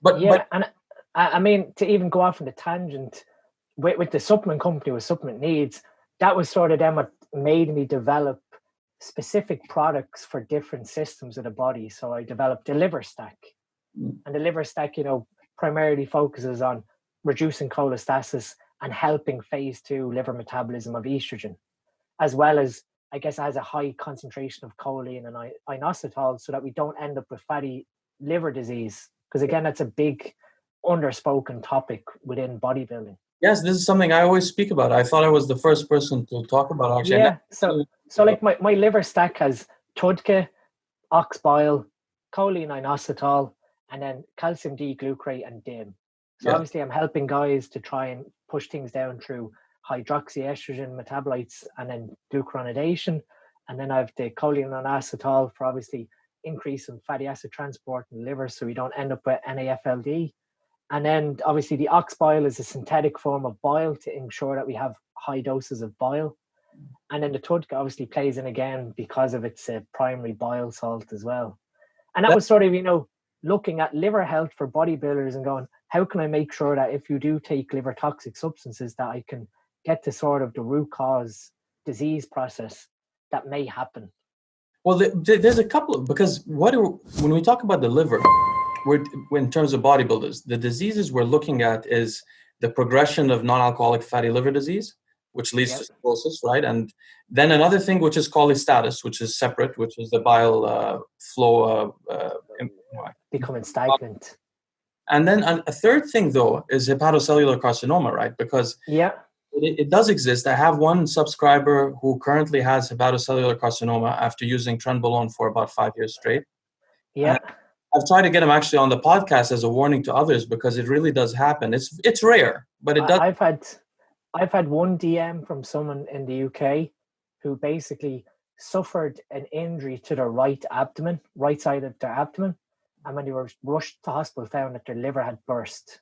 But And I mean, to even go off on the tangent with the supplement company with Supplement Needs, that was sort of then what made me develop specific products for different systems of the body. So I developed the liver stack, and the liver stack, primarily focuses on reducing cholestasis and helping phase 2 liver metabolism of estrogen, as well as, I guess, has a high concentration of choline and inositol, so that we don't end up with fatty liver disease. Because again, that's a big underspoken topic within bodybuilding. yes, this is something I always speak about. I thought I was the first person to talk about it, actually. Yeah. So like my liver stack has TUDCA, ox bile, choline inositol, and then calcium D-glucarate and DIM. So obviously I'm helping guys to try and push things down through hydroxyestrogen metabolites and then glucuronidation. And then I have the choline inositol for obviously increasing fatty acid transport in the liver, so we don't end up with NAFLD. And then obviously the ox bile is a synthetic form of bile to ensure that we have high doses of bile. And then the TUDCA obviously plays in again because of its primary bile salt as well. And that was sort of, looking at liver health for bodybuilders and going, how can I make sure that if you do take liver toxic substances, that I can get to sort of the root cause disease process that may happen? Well, there's a couple of, because when we talk about the liver, in terms of bodybuilders, the diseases we're looking at is the progression of non-alcoholic fatty liver disease, which leads to cirrhosis, right? And then another thing, which is cholestasis, which is separate, which is the bile flow becoming stagnant. And then a third thing, though, is hepatocellular carcinoma, right? Because it does exist. I have one subscriber who currently has hepatocellular carcinoma after using trenbolone for about 5 years straight. Yeah. I've tried to get him actually on the podcast as a warning to others, because it really does happen. It's rare, but it does. I've had one DM from someone in the UK who basically suffered an injury to their right side of their abdomen. And when they were rushed to hospital, found that their liver had burst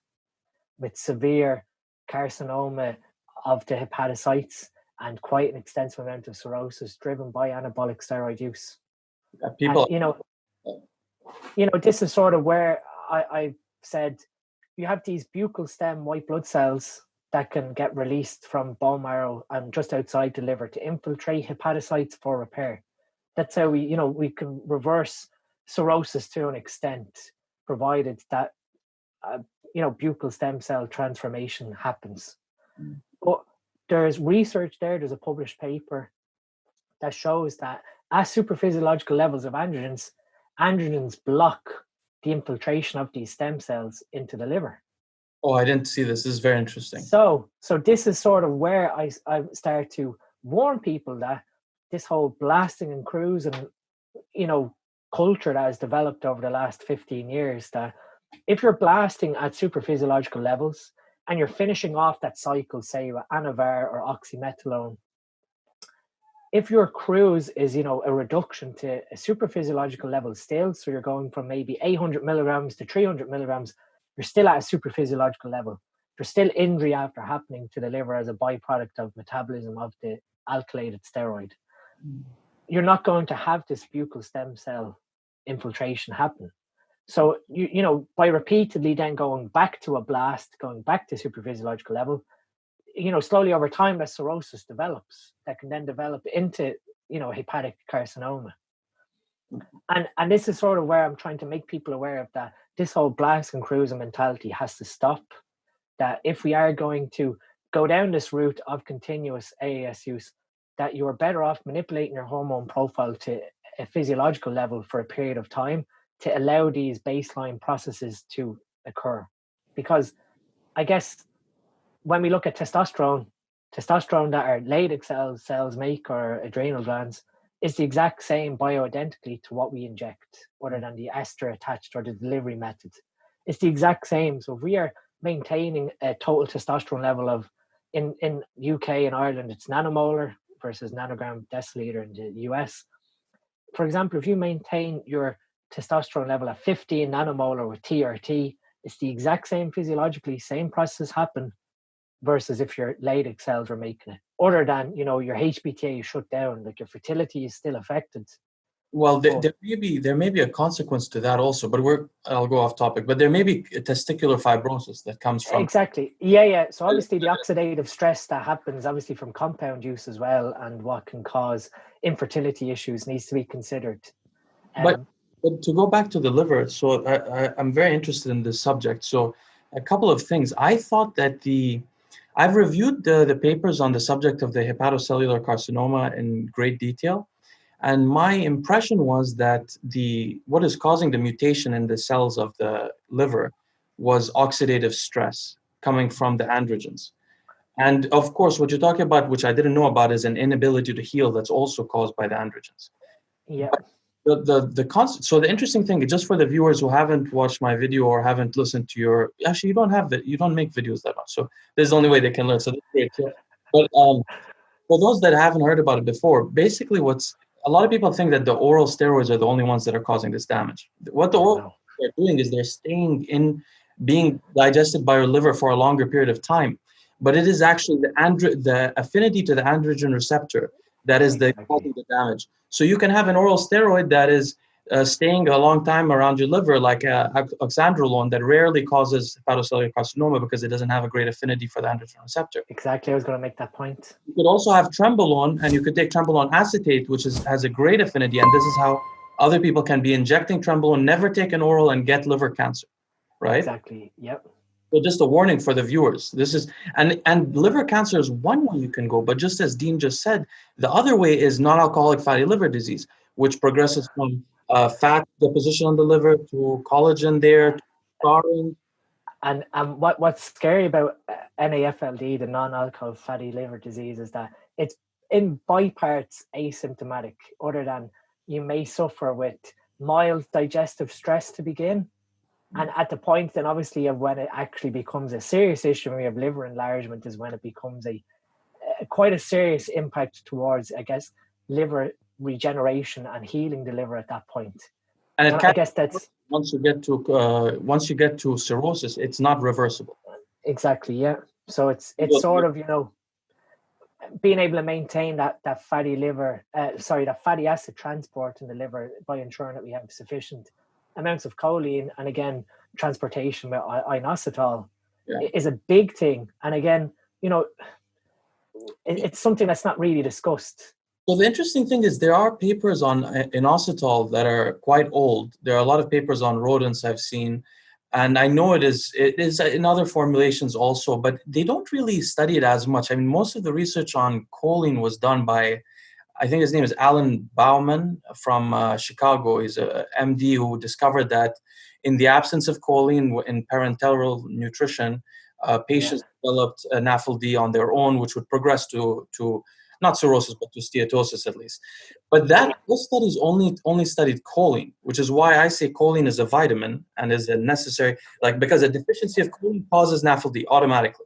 with severe carcinoma of the hepatocytes and quite an extensive amount of cirrhosis driven by anabolic steroid use. And, this is sort of where I said, you have these buccal stem white blood cells that can get released from bone marrow and just outside the liver to infiltrate hepatocytes for repair. That's how we can reverse cirrhosis to an extent, provided that buccal stem cell transformation happens. But there's research there's a published paper that shows that at supraphysiological levels of androgens block the infiltration of these stem cells into the liver. Oh, I didn't see this. This is very interesting. So this is sort of where I start to warn people that this whole blasting and cruising, culture that has developed over the last 15 years, that if you're blasting at supraphysiological levels and you're finishing off that cycle, say with Anavar or oxymetholone, if your cruise is, a reduction to a supraphysiological level still, so you're going from maybe 800 milligrams to 300 milligrams, you're still at a supraphysiological level. There's still injury after happening to the liver as a byproduct of metabolism of the alkylated steroid. You're not going to have this buccal stem cell infiltration happen. So, by repeatedly then going back to a blast, going back to supraphysiological level, slowly over time, that cirrhosis develops that can then develop into, hepatic carcinoma. And this is sort of where I'm trying to make people aware of that. This whole blast and cruising mentality has to stop. That if we are going to go down this route of continuous AAS use, that you are better off manipulating your hormone profile to a physiological level for a period of time to allow these baseline processes to occur. Because I guess when we look at testosterone that our Leydig cells make, or adrenal glands, is the exact same bioidentically to what we inject, other than the ester attached or the delivery method. It's the exact same. So if we are maintaining a total testosterone level of, in UK and Ireland, it's nanomolar versus nanogram deciliter in the US. For example, if you maintain your testosterone level at 15 nanomolar with TRT, it's the exact same physiologically, same processes happen, versus if your Leydig cells are making it. Other than, your HPTA is shut down, like your fertility is still affected, Well, But there may be a consequence to that also, but I'll go off topic. But there may be testicular fibrosis that comes from. exactly, yeah. So obviously the oxidative stress that happens, obviously from compound use as well, and what can cause infertility issues needs to be considered. But to go back to the liver, so I'm very interested in this subject. So a couple of things. I thought that I've reviewed the papers on the subject of the hepatocellular carcinoma in great detail. And my impression was that what is causing the mutation in the cells of the liver was oxidative stress coming from the androgens. And of course, what you're talking about, which I didn't know about, is an inability to heal that's also caused by the androgens. Yeah. So the interesting thing, just for the viewers who haven't watched my video or haven't listened to actually, you don't make videos that much. So this is the only way they can learn. So that's great. But for those that haven't heard about it before, basically a lot of people think that the oral steroids are the only ones that are causing this damage. What the oral steroids are doing is they're staying in, being digested by your liver for a longer period of time. But it is actually the affinity to the androgen receptor that is causing the damage. So you can have an oral steroid that is staying a long time around your liver, like oxandrolone, that rarely causes hepatocellular carcinoma because it doesn't have a great affinity for the androgen receptor. Exactly, I was going to make that point. You could also have trembolone, and you could take trembolone acetate, which has a great affinity, and this is how other people can be injecting trembolone, never take an oral, and get liver cancer, right? Exactly, yep. So just a warning for the viewers. This is and liver cancer is one way you can go, but just as Dean just said, the other way is non-alcoholic fatty liver disease, which progresses from fat deposition on the liver to collagen there, to scarring. And what's scary about NAFLD, the non-alcohol fatty liver disease, is that it's in parts asymptomatic, other than you may suffer with mild digestive stress to begin. And at the point then obviously of when it actually becomes a serious issue, when we have liver enlargement, is when it becomes quite a serious impact towards, I guess, liver regeneration and healing the liver at that point. And I guess that's once you get to cirrhosis, it's not reversible. Exactly, yeah. So it's sort of, being able to maintain that fatty liver, that fatty acid transport in the liver by ensuring that we have sufficient amounts of choline, and again, transportation with inositol is a big thing. And again, it's something that's not really discussed. So the interesting thing is there are papers on inositol that are quite old. There are a lot of papers on rodents I've seen, and I know it is in other formulations also, but they don't really study it as much. I mean, most of the research on choline was done by, I think his name is Alan Bauman from Chicago. He's a MD who discovered that in the absence of choline in parenteral nutrition, patients developed an NAFLD on their own, which would progress to not cirrhosis, but to steatosis at least. But those studies only studied choline, which is why I say choline is a vitamin and is a necessary, because a deficiency of choline causes NAFLD automatically.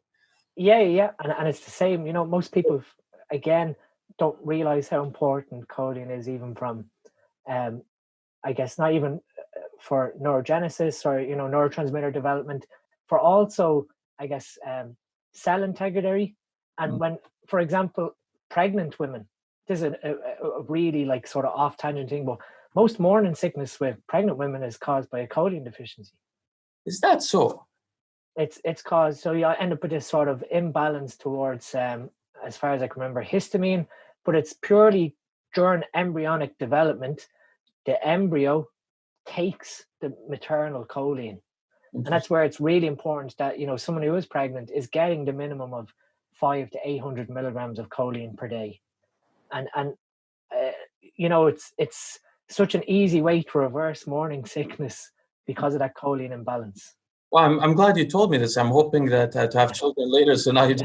Yeah. And it's the same, most people, again, don't realize how important choline is, even from I guess not even for neurogenesis or neurotransmitter development, for also I guess cell integrity. And when, for example, pregnant women, this is a really sort of off tangent thing, but most morning sickness with pregnant women is caused by a choline deficiency. Is that so? It's caused, so you end up with this sort of imbalance towards as far as I can remember, histamine, but it's purely during embryonic development. The embryo takes the maternal choline. And that's where it's really important that, someone who is pregnant is getting the minimum of 500 to 800 milligrams of choline per day. And it's such an easy way to reverse morning sickness because of that choline imbalance. Well, I'm glad you told me this. I'm hoping that to have children later. So now you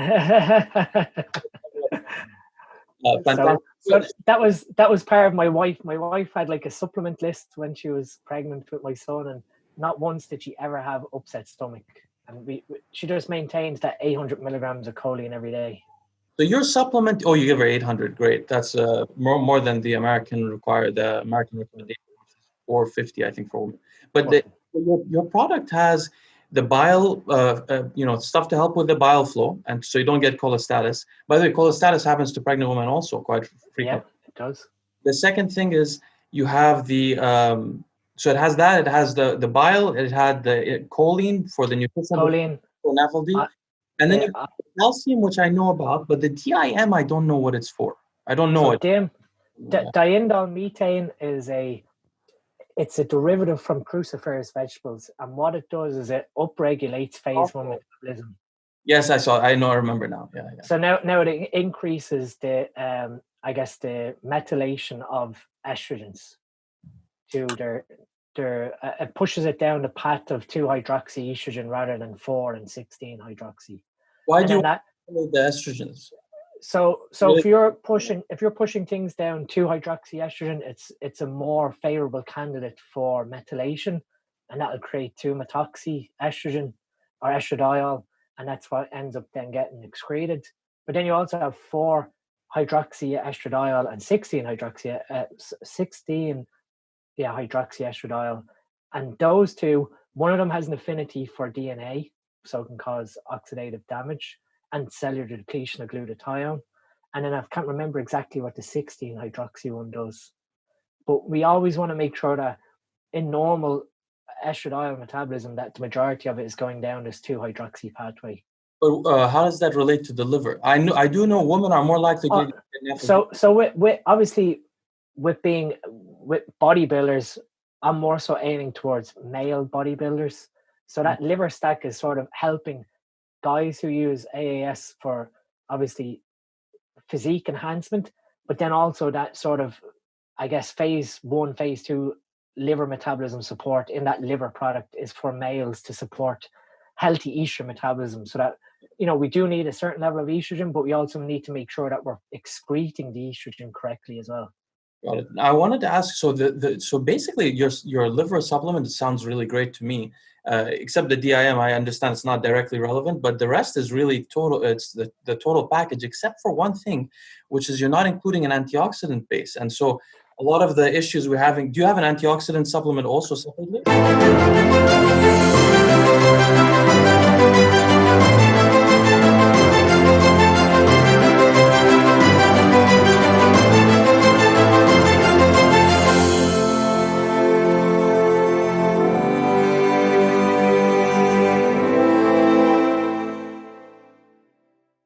so that was part of my wife. My wife had a supplement list when she was pregnant with my son, and not once did she ever have upset stomach. And she just maintains that 800 milligrams of choline every day. So your supplement, you give her 800, great. That's more than the American required. The American recommendation is 450, I think, for women. But your product has the bile, stuff to help with the bile flow, and so you don't get cholestasis. By the way, cholestasis happens to pregnant women also quite frequently. Yeah, it does. The second thing is you have the so it has that. It has the bile. It had the choline for the nutrition. Choline. For NAFLD. And then you have calcium, which I know about, but the DIM, I don't know what it's for. I don't know it. Diindol methane is it's a derivative from cruciferous vegetables, and what it does is it upregulates phase 1 metabolism. Yes, I remember now. Yeah. So now it increases the the methylation of estrogens to it pushes it down the path of 2-hydroxy estrogen rather than 4 and 16 hydroxy. Why do you want the estrogens? So really? if you're pushing things down 2-hydroxy estrogen, it's a more favorable candidate for methylation, and that'll create 2-methoxy estrogen or estradiol, and that's what ends up then getting excreted. But then you also have 4-hydroxy estradiol and 16-hydroxy estradiol, and those two, one of them has an affinity for DNA, so it can cause oxidative damage and cellular depletion of glutathione. And then I can't remember exactly what the 16-hydroxy one does, but we always want to make sure that in normal estradiol metabolism that the majority of it is going down this 2-hydroxy pathway. But how does that relate to the liver? I do know women are more likely to get so with obviously with bodybuilders, I'm more so aiming towards male bodybuilders. So that liver stack is sort of helping guys who use AAS for obviously physique enhancement, but then also that sort of, I guess, phase 1, phase 2 liver metabolism support in that liver product is for males to support healthy estrogen metabolism, so that, you know, we do need a certain level of estrogen, but we also need to make sure that we're excreting the estrogen correctly as well. Got it. I wanted to ask, so so basically your liver supplement sounds really great to me, except the DIM. I understand it's not directly relevant, but the rest is really total. It's the total package, except for one thing, which is you're not including an antioxidant base. And so a lot of the issues we're having. Do you have an antioxidant supplement also separately?